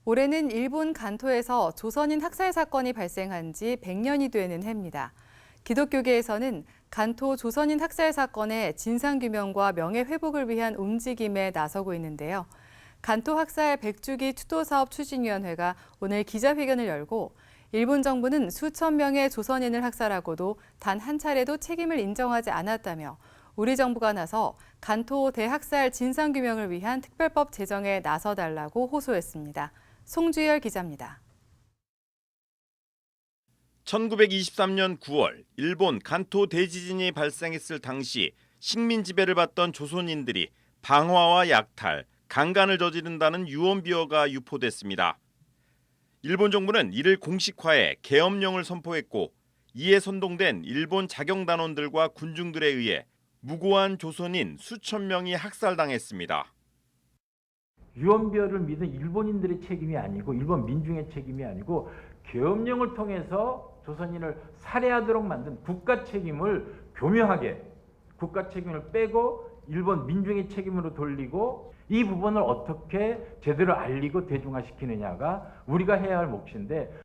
올해는 일본 간토에서 조선인 학살 사건이 발생한 지 100년이 되는 해입니다. 기독교계에서는 간토 조선인 학살 사건의 진상규명과 명예회복을 위한 움직임에 나서고 있는데요. 간토 학살 100주기 추도사업 추진위원회가 오늘 기자회견을 열고 일본 정부는 수천 명의 조선인을 학살하고도 단 한 차례도 책임을 인정하지 않았다며 우리 정부가 나서 간토 대학살 진상규명을 위한 특별법 제정에 나서달라고 호소했습니다. 송주열 기자입니다. 1923년 9월 일본 간토 대지진이 발생했을 당시 식민 지배를 받던 조선인들이 방화와 약탈, 강간을 저지른다는 유언비어가 유포됐습니다. 일본 정부는 이를 공식화해 계엄령을 선포했고 이에 선동된 일본 자경단원들과 군중들에 의해 무고한 조선인 수천 명이 학살당했습니다. 유언비어를 믿은 일본인들의 책임이 아니고 일본 민중의 책임이 아니고 계엄령을 통해서 조선인을 살해하도록 만든 국가 책임을 교묘하게 국가 책임을 빼고 일본 민중의 책임으로 돌리고 이 부분을 어떻게 제대로 알리고 대중화시키느냐가 우리가 해야 할 몫인데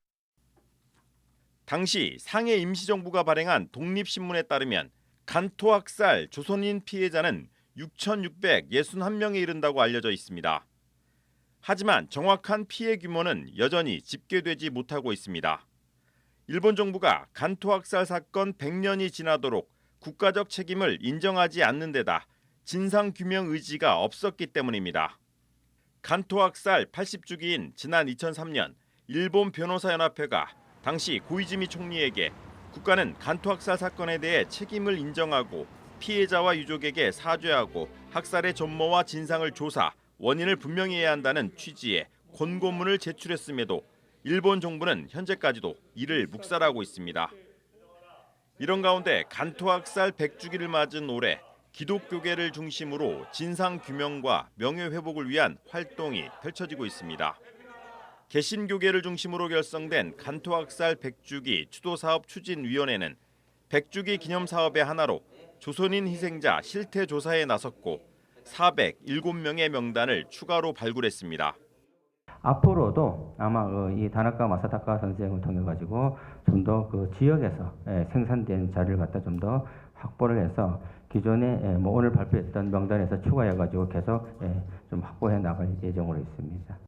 당시 상해 임시정부가 발행한 독립신문에 따르면 간토 학살 조선인 피해자는 6,661명에 이른다고 알려져 있습니다. 하지만 정확한 피해 규모는 여전히 집계되지 못하고 있습니다. 일본 정부가 간토 학살 사건 100년이 지나도록 국가적 책임을 인정하지 않는 데다 진상규명 의지가 없었기 때문입니다. 간토 학살 80주기인 지난 2003년 일본 변호사연합회가 당시 고이즈미 총리에게 국가는 간토 학살 사건에 대해 책임을 인정하고 피해자와 유족에게 사죄하고 학살의 전모와 진상을 조사, 원인을 분명히 해야 한다는 취지의 권고문을 제출했음에도 일본 정부는 현재까지도 이를 묵살하고 있습니다. 이런 가운데 간토 학살 100주기를 맞은 올해 기독교계를 중심으로 진상규명과 명예회복을 위한 활동이 펼쳐지고 있습니다. 개신교계를 중심으로 결성된 간토 학살 100주기 추도사업 추진위원회는 100주기 기념사업의 하나로 조선인 희생자 실태 조사에 나섰고 407명의 명단을 추가로 발굴했습니다. 앞으로도 아마 이 다나카 마사타카 선생을 통해 가지고 좀 더 그 지역에서 생산된 자료를 갖다 좀 더 확보를 해서 기존에 오늘 발표했던 명단에서 추가해 가지고 계속 좀 확보해 나갈 예정으로 있습니다.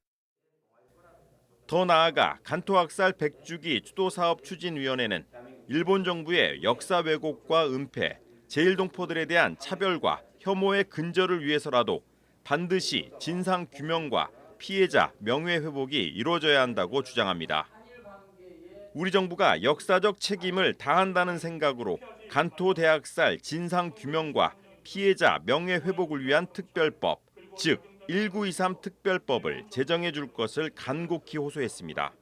더 나아가 간토 학살 100주기 추도사업 추진위원회는 일본 정부의 역사 왜곡과 은폐, 제일동포들에 대한 차별과 혐오의 근절을 위해서라도 반드시 진상규명과 피해자 명예회복이 이루어져야 한다고 주장합니다. 우리 정부가 역사적 책임을 다한다는 생각으로 간토 대학살 진상규명과 피해자 명예회복을 위한 특별법, 즉 1923 특별법을 제정해 줄 것을 간곡히 호소했습니다.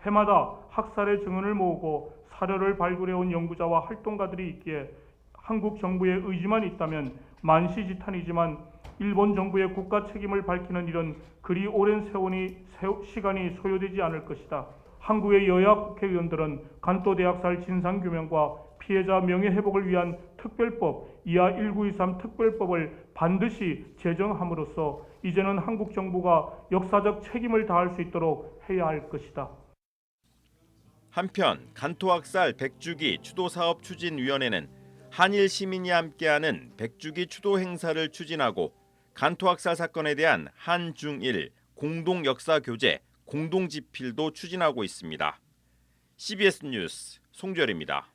해마다 학살의 증언을 모으고 사료를 발굴해온 연구자와 활동가들이 있기에 한국 정부의 의지만 있다면 만시지탄이지만 일본 정부의 국가 책임을 밝히는 일은 그리 오랜 시간이 소요되지 않을 것이다. 한국의 여야 국회의원들은 간토 대학살 진상규명과 피해자 명예회복을 위한 특별법, 이하 1923 특별법을 반드시 제정함으로써 이제는 한국 정부가 역사적 책임을 다할 수 있도록 해야 할 것이다. 한편 간토 학살 100주기 추도사업 추진위원회는 한일 시민이 함께하는 100주기 추도 행사를 추진하고 간토 학살 사건에 대한 한중일 공동 역사 교재, 공동 집필도 추진하고 있습니다. CBS 뉴스 송주열입니다.